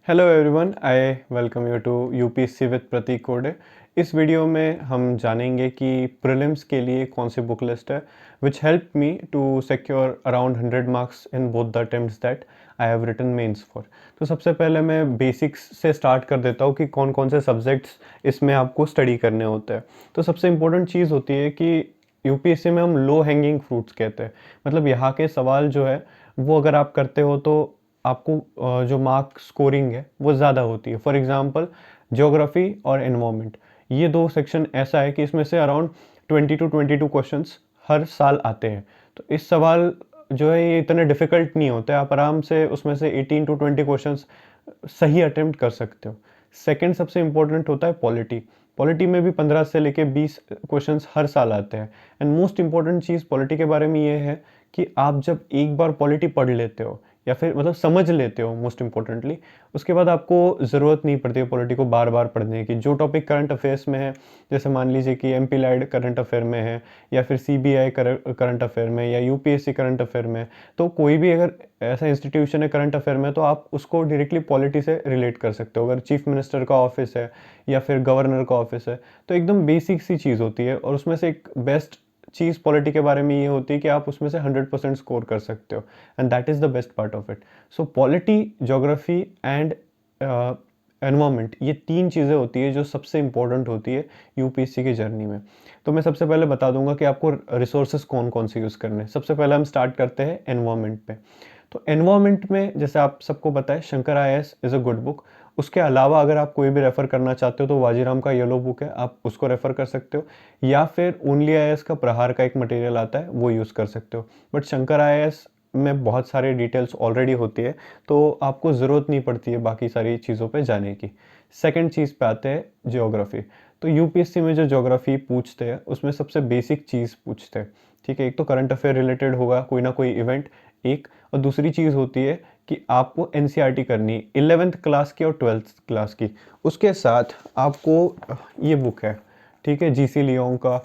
Hello everyone, I welcome you to UPSC with Pratik Kode. इस video में हम जानेंगे कि प्रीलिम्स के लिए कौन सी बुक लिस्ट है which help me to secure around 100 marks in both the attempts that I have written mains for. तो सबसे पहले मैं बेसिक्स से स्टार्ट कर देता हूँ कि कौन कौन से सब्जेक्ट्स इसमें आपको स्टडी करने होते हैं। तो सबसे इम्पोर्टेंट चीज़ होती है कि यूपीएससी में हम लो हैंगिंग फ्रूट्स कहते हैं, मतलब यहाँ के सवाल जो है वो अगर आप करते हो तो आपको जो मार्क स्कोरिंग है वो ज़्यादा होती है। फॉर एग्जांपल ज्योग्राफी और एनवायरनमेंट, ये दो सेक्शन ऐसा है कि इसमें से अराउंड 22 क्वेश्चंस हर साल आते हैं। तो इस सवाल जो है ये इतने डिफ़िकल्ट नहीं होते, आप आराम से उसमें से 18 to 20 क्वेश्चंस सही अटेम्प्ट कर सकते हो। सेकंड सबसे इम्पोर्टेंट होता है पॉलिटी। पॉलिटी में भी 15 से लेके 20 क्वेश्चंस हर साल आते हैं। And most important cheese polity के बारे में ये है कि आप जब एक बार पॉलिटी पढ़ लेते हो या फिर मतलब समझ लेते हो मोस्ट इम्पोर्टेंटली, उसके बाद आपको ज़रूरत नहीं पड़ती है पॉलिटी को बार बार पढ़ने की। जो टॉपिक करंट अफेयर्स में है, जैसे मान लीजिए कि एमपी लाइड करंट अफेयर में है या फिर सीबीआई करंट अफेयर में या यूपीएससी करंट अफेयर में, तो कोई भी अगर ऐसा इंस्टीट्यूशन है करंट अफेयर में तो आप उसको डायरेक्टली पॉलिटी से रिलेट कर सकते हो। अगर चीफ मिनिस्टर का ऑफिस है या फिर गवर्नर का ऑफिस है तो एकदम बेसिक सी चीज़ होती है। और उसमें से एक बेस्ट चीज़ पॉलिटी के बारे में ये होती है कि आप उसमें से 100% स्कोर कर सकते हो, and that is the best part of it. So polity, geography and environment, ये तीन चीज़ें होती है जो सबसे इंपॉर्टेंट होती है यूपीएससी की जर्नी में। तो मैं सबसे पहले बता दूंगा कि आपको रिसोर्सेज कौन कौन से यूज़ करने हैं। सबसे पहले हम स्टार्ट करते हैं एनवायरनमेंट पे। तो एनवायरनमेंट में जैसे आप सबको पता है Shankar IAS is a good book. उसके अलावा अगर आप कोई भी रेफ़र करना चाहते हो तो वाजीराम का येलो बुक है, आप उसको रेफ़र कर सकते हो, या फिर ओनली आईएएस का प्रहार का एक मटेरियल आता है वो यूज़ कर सकते हो। बट शंकर आईएएस में बहुत सारे डिटेल्स ऑलरेडी होती है तो आपको ज़रूरत नहीं पड़ती है बाकी सारी चीज़ों पे जाने की। सेकंड चीज़ पे आते हैं ज्योग्राफी। तो यूपीएससी में जो ज्योग्राफी पूछते हैं उसमें सबसे बेसिक चीज़ पूछते हैं, ठीक है। एक तो करंट अफेयर रिलेटेड होगा कोई ना कोई इवेंट, एक, और दूसरी चीज़ होती है कि आपको एनसीईआरटी करनी है 11th क्लास की और 12th क्लास की। उसके साथ आपको ये बुक है, ठीक है, जीसी लियोंग का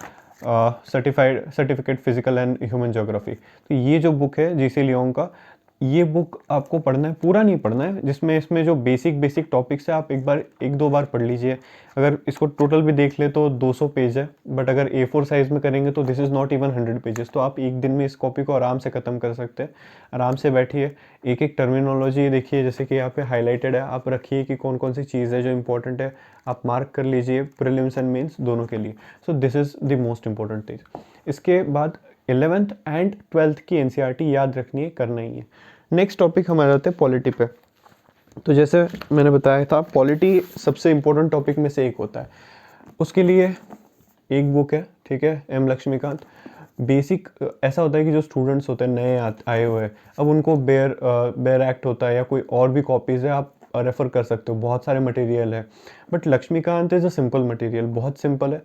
certificate physical and human geography. तो ये जो बुक है जीसी लियोंग का, ये बुक आपको पढ़ना है, पूरा नहीं पढ़ना है, जिसमें इसमें जो बेसिक बेसिक टॉपिक्स है आप एक दो बार पढ़ लीजिए। अगर इसको टोटल भी देख ले तो 200 पेज है, बट अगर A4 साइज में करेंगे तो this is not even 100 pages. तो आप एक दिन में इस कॉपी को आराम से ख़त्म कर सकते हैं। आराम से बैठिए, एक एक टर्मिनोलॉजी देखिए, जैसे कि यहाँ पे हाईलाइटेड है, आप रखिए कि कौन कौन सी चीज़ है जो इंपॉर्टेंट है, आप मार्क कर लीजिए प्रीलिम्स एंड मेंस दोनों के लिए। So this is the most important चीज़। इसके बाद 11th एंड 12th की एनसीईआरटी याद रखनी है, करना ही है। नेक्स्ट टॉपिक हमारे आते हैं पॉलिटी पे। तो जैसे मैंने बताया था पॉलिटी सबसे इम्पोर्टेंट टॉपिक में से एक होता है। उसके लिए एक बुक है, ठीक है, एम लक्ष्मीकांत। बेसिक ऐसा होता है कि जो स्टूडेंट्स होते हैं नए आए हुए हैं, अब उनको बेयर एक्ट होता है या कोई और भी कॉपीज़ है, आप रेफ़र कर सकते हो, बहुत सारे मटेरियल है। But Laxmikanth is a simple material, बहुत सिंपल है,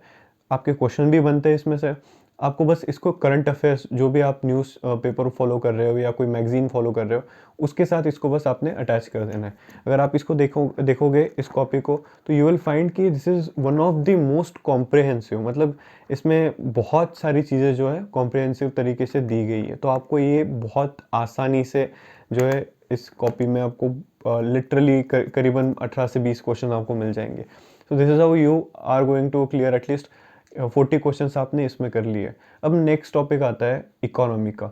आपके क्वेश्चन भी बनते हैं इसमें से। आपको बस इसको करंट अफेयर्स जो भी आप न्यूज़ पेपर फॉलो कर रहे हो या कोई मैगजीन फॉलो कर रहे हो उसके साथ इसको बस आपने अटैच कर देना है। अगर आप इसको देखोगे इस कॉपी को, तो यू विल फाइंड कि this is one of the most comprehensive, मतलब इसमें बहुत सारी चीज़ें जो है कॉम्प्रिहेंसिव तरीके से दी गई है। तो आपको ये बहुत आसानी से जो है इस कॉपी में आपको लिटरली करीबन 18 से 20 क्वेश्चन आपको मिल जाएंगे। So this is how you are going to clear at least 40 questions आपने इसमें कर लिए। अब नेक्स्ट टॉपिक आता है इकोनॉमी का।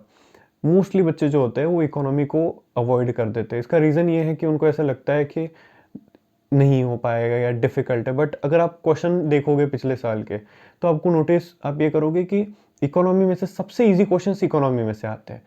मोस्टली बच्चे जो होते हैं वो इकोनॉमी को अवॉइड कर देते हैं। इसका रीज़न ये है कि उनको ऐसा लगता है कि नहीं हो पाएगा या डिफ़िकल्ट है। बट अगर आप क्वेश्चन देखोगे पिछले साल के तो आपको नोटिस आप ये करोगे कि इकोनॉमी में से सबसे ईजी क्वेश्चंस इकोनॉमी में से आते हैं।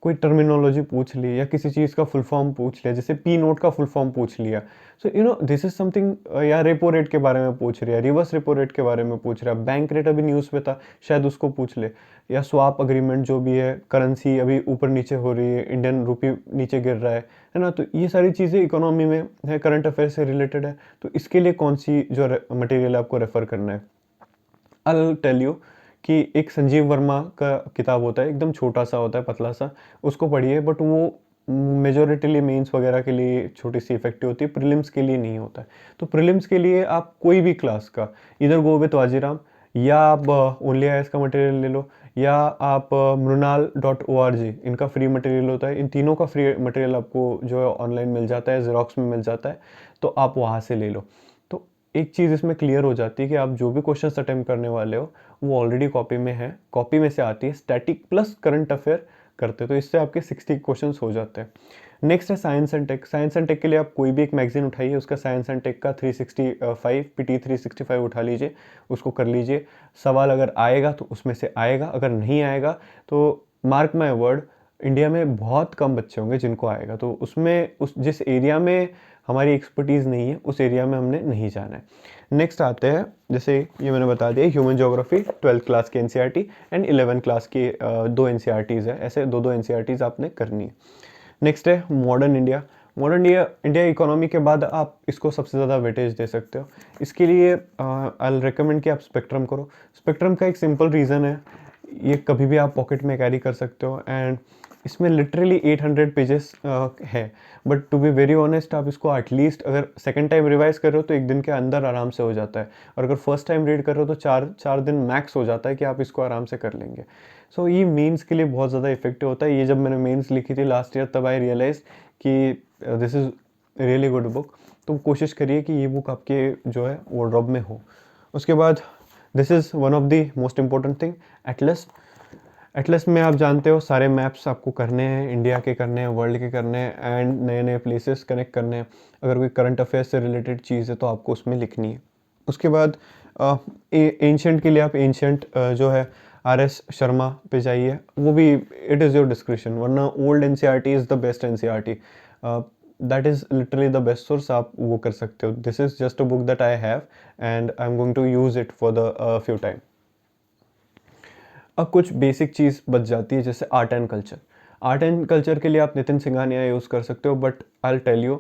कोई टर्मिनोलॉजी पूछ ली या किसी चीज़ का फुल फॉर्म पूछ लिया, जैसे पी नोट का फुल फॉर्म पूछ लिया, so you know this is something, या रेपो रेट के बारे में पूछ रहा है, रिवर्स रेपो रेट के बारे में पूछ रहा है, बैंक रेट अभी न्यूज़ पे था शायद उसको पूछ ले, या स्वाप अग्रीमेंट जो भी है, करेंसी अभी ऊपर नीचे हो रही है, इंडियन रुपी नीचे गिर रहा है ना। तो ये सारी चीज़ें इकोनॉमी में है, करंट अफेयर से रिलेटेड है। तो इसके लिए कौन सी जो मटेरियल आपको रेफर करना है, आई टेल यू कि एक संजीव वर्मा का किताब होता है, एकदम छोटा सा होता है, पतला सा, उसको पढ़िए। बट वो मेजोरिटीली मेंस वगैरह के लिए छोटी सी इफेक्टिव होती है, प्रीलिम्स के लिए नहीं होता है। तो प्रीलिम्स के लिए आप कोई भी क्लास का इधर गो विथ वाजीराम, या आप ओनली आईएएस का मटेरियल ले लो, या आप mrunal.org, इनका फ्री मटेरियल होता है। इन तीनों का फ्री मटेरियल आपको जो है ऑनलाइन मिल जाता है, ज़ेरॉक्स में मिल जाता है, तो आप वहाँ से ले लो। तो एक चीज़ इसमें क्लियर हो जाती है कि आप जो भी क्वेश्चंस अटेम्प्ट करने वाले हो वो ऑलरेडी कॉपी में है, कॉपी में से आती है, स्टैटिक प्लस करंट अफेयर करते, तो इससे आपके 60 क्वेश्चंस हो जाते हैं। नेक्स्ट है science and tech. Science and tech के लिए आप कोई भी एक मैगजीन उठाइए, उसका साइंस एंड टेक का 365 पीटी 365 उठा लीजिए, उसको कर लीजिए। सवाल अगर आएगा तो उसमें से आएगा, अगर नहीं आएगा तो मार्क माय वर्ड, इंडिया में बहुत कम बच्चे होंगे जिनको आएगा। तो उसमें उस जिस एरिया में हमारी एक्सपर्टीज़ नहीं है उस एरिया में हमने नहीं जाना है। नेक्स्ट आते हैं, जैसे ये मैंने बता दिया, ह्यूमन ज्योग्राफी 12th क्लास की एनसीईआरटी एंड 11th क्लास की 2 एनसीईआरटीज़ है, ऐसे दो एनसीईआरटीज़ आपने करनी है। नेक्स्ट है modern India. Modern India economy के बाद आप इसको सबसे ज़्यादा वेटेज दे सकते हो। इसके लिए आई रिकमेंड कि आप स्पेक्ट्रम करो। स्पेक्ट्रम का एक सिंपल रीज़न है, ये कभी भी आप पॉकेट में कैरी कर सकते हो, एंड इसमें लिटरली 800 पेजेस है, but to be very honest आप इसको एटलीस्ट अगर सेकंड टाइम रिवाइज कर रहे हो तो एक दिन के अंदर आराम से हो जाता है, और अगर फर्स्ट टाइम रीड कर रहे हो तो चार दिन मैक्स हो जाता है कि आप इसको आराम से कर लेंगे। सो ये मेंस के लिए बहुत ज़्यादा इफेक्टिव होता है। ये जब मैंने मेंस लिखी थी लास्ट ईयर तब आई रियलाइज कि this is really good book. तो कोशिश करिए कि ये बुक आपके जो है वार्डरोब में हो। उसके बाद this is one of the most important thing, Atlas. Atlas में आप जानते हो सारे मैप्स आपको करने हैं, इंडिया के करने हैं, वर्ल्ड के करने हैं, एंड नए नए प्लेसेस कनेक्ट करने हैं। अगर कोई करंट अफेयर से रिलेटेड चीज़ है तो आपको उसमें लिखनी है। उसके बाद एंशंट के लिए आप एंशंट जो है RS शर्मा पे जाइए, वो भी इट इज़ योर डिस्क्रिप्शन, वरना old NCERT is the best NCERT, that is literally the best source, आप वो कर सकते हो। This is just a book that I have and I am going to use it for the few time. अब कुछ basic चीज़ बच जाती है, जैसे art and culture. Art and culture के लिए आप नितिन सिंघानिया यूज़ कर सकते हो, बट आई टेल यू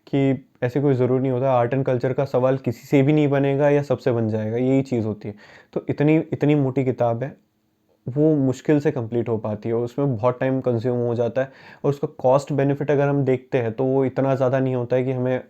कि ऐसे कोई ज़रूरी नहीं होता। आर्ट एंड कल्चर का सवाल किसी से भी नहीं बनेगा या सबसे बन जाएगा, यही चीज़ होती है। तो इतनी इतनी मोटी किताब है, वो मुश्किल से कंप्लीट हो पाती है, उसमें बहुत टाइम कंज्यूम हो जाता है, और उसका कॉस्ट बेनिफिट अगर हम देखते हैं तो वो इतना ज़्यादा नहीं होता है कि हमें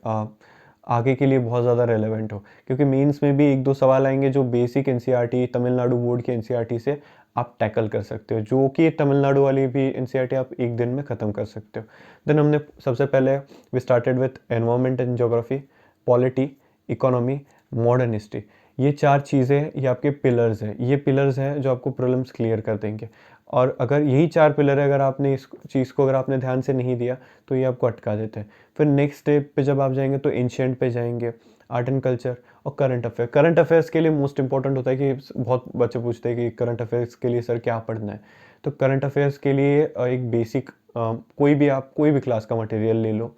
आगे के लिए बहुत ज़्यादा रेलेवेंट हो, क्योंकि मेंस में भी एक दो सवाल आएंगे जो बेसिक NCERT तमिलनाडु बोर्ड के NCERT से आप टैकल कर सकते हो, जो कि तमिलनाडु वाली भी NCERT आप एक दिन में ख़त्म कर सकते हो। देन हमने सबसे पहले we started with environment and geography, polity, economy, modern history. ये 4 चीज़ें ये आपके पिलर्स हैं, ये पिलर्स हैं जो आपको प्रॉब्लम्स क्लियर कर देंगे। और अगर यही 4 पिलर है, अगर आपने इस चीज़ को अगर आपने ध्यान से नहीं दिया तो ये आपको अटका देते हैं। फिर नेक्स्ट स्टेप पे जब आप जाएंगे तो एंशिएंट पे जाएंगे, आर्ट एंड कल्चर और करंट अफेयर। करंट अफेयर्स के लिए मोस्ट इंपॉर्टेंट होता है कि बहुत बच्चे पूछते हैं कि करंट अफेयर्स के लिए सर क्या पढ़ना है। तो करंट अफेयर्स के लिए एक बेसिक कोई भी क्लास का मटेरियल ले लो।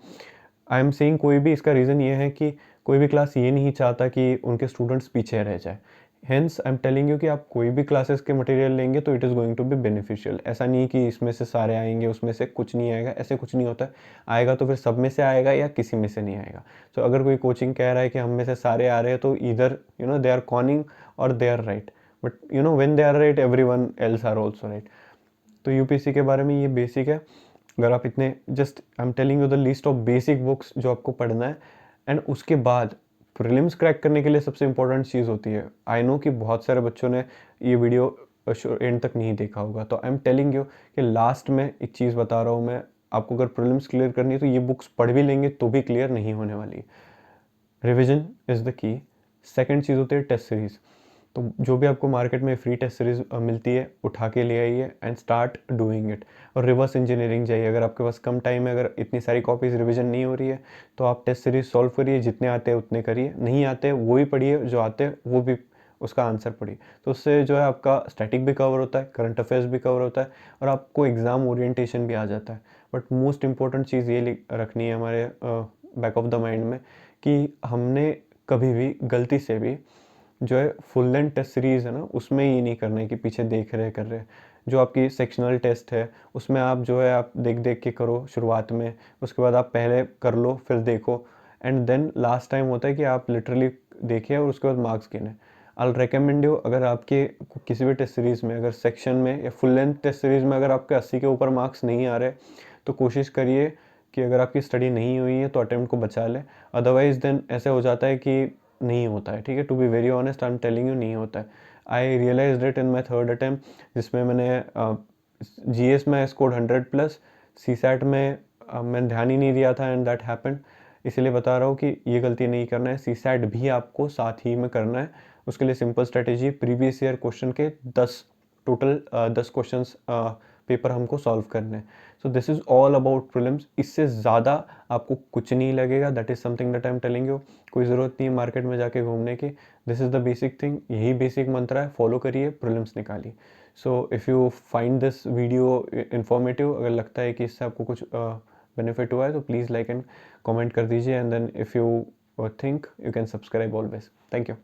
आई एम सेइंग कोई भी, इसका रीज़न ये है कि कोई भी क्लास ये नहीं चाहता कि उनके स्टूडेंट्स पीछे रह जाए। Hence I am telling you कि आप कोई भी क्लासेस के मटेरियल लेंगे तो it is going to be beneficial. ऐसा नहीं कि इसमें से सारे आएंगे उसमें से कुछ नहीं आएगा, ऐसे कुछ नहीं होता है। आएगा तो फिर सब में से आएगा या किसी में से नहीं आएगा। तो अगर कोई कोचिंग कह रहा है कि हम में से सारे आ रहे हैं तो इधर दे आर कॉनिंग और they are right, but when they are right everyone else are also right. तो यूपीएससी के बारे में ये बेसिक है। अगर आप इतने just I am telling you the list of basic books जो आपको पढ़ना है, एंड उसके बाद प्रीलिम्स क्रैक करने के लिए सबसे इंपॉर्टेंट चीज़ होती है। आई नो कि बहुत सारे बच्चों ने ये वीडियो एंड तक नहीं देखा होगा, तो आई एम टेलिंग यू कि लास्ट में एक चीज़ बता रहा हूँ मैं आपको, अगर प्रीलिम्स क्लियर करनी है तो ये बुक्स पढ़ भी लेंगे तो भी क्लियर नहीं होने वाली। Revision is the key. Second चीज़ होती है टेस्ट सीरीज़। तो जो भी आपको मार्केट में फ्री टेस्ट सीरीज मिलती है उठा के ले आइए एंड स्टार्ट डूइंग इट। और रिवर्स इंजीनियरिंग जाइए, अगर आपके पास कम टाइम है, अगर इतनी सारी कॉपीज़ रिवीजन नहीं हो रही है तो आप टेस्ट सीरीज सॉल्व करिए, जितने आते हैं उतने करिए, नहीं आते वो भी पढ़िए, जो आते हैं वो भी उसका आंसर पढ़िए। तो उससे जो है आपका स्टैटिक भी कवर होता है, करंट अफेयर्स भी कवर होता है, और आपको एग्ज़ाम ओरिएंटेशन भी आ जाता है। बट मोस्ट इंपॉर्टेंट चीज़ ये रखनी है हमारे बैक ऑफ द माइंड में कि हमने कभी भी गलती से भी जो है फुल लेंथ टेस्ट सीरीज़ है ना, उसमें ये नहीं करना है कि पीछे देख रहे कर रहे। जो आपकी सेक्शनल टेस्ट है उसमें आप जो है आप देख देख के करो शुरुआत में, उसके बाद आप पहले कर लो फिर देखो, एंड देन लास्ट टाइम होता है कि आप लिटरली देखिए और उसके बाद मार्क्स गिने। आई रिकमेंड यू, अगर आपके किसी भी टेस्ट सीरीज़ में, अगर सेक्शन में या फुल लेंथ टेस्ट सीरीज़ में अगर आपके 80 के ऊपर मार्क्स नहीं आ रहे तो कोशिश करिए कि अगर आपकी स्टडी नहीं हुई है तो अटेम्प्ट को बचा ले। अदरवाइज़ देन ऐसे हो जाता है कि नहीं होता है। ठीक है, to be very honest I am telling you, नहीं होता है। I realised it in my third attempt, जिसमें मैंने GS में स्कोर्ड 100+, CSAT में मैंने ध्यान ही नहीं दिया था एंड दैट हैपेंड। इसीलिए बता रहा हूँ कि ये गलती नहीं करना है, CSAT भी आपको साथ ही में करना है। उसके लिए simple strategy, previous year question के 10 टोटल 10 क्वेश्चंस पेपर हमको सॉल्व करने हैं। सो this is all about prelims. इससे ज़्यादा आपको कुछ नहीं लगेगा, that is something that I am telling you. कोई ज़रूरत नहीं मार्केट में जाके घूमने की, this is the basic thing, यही बेसिक मंत्र है, फॉलो करिए, प्रीलिम्स निकालिए। So if you find this video informative, अगर लगता है कि इससे आपको कुछ बेनिफिट हुआ है तो प्लीज़ लाइक एंड कमेंट कर दीजिए, and then if you think, you can subscribe always. Thank you.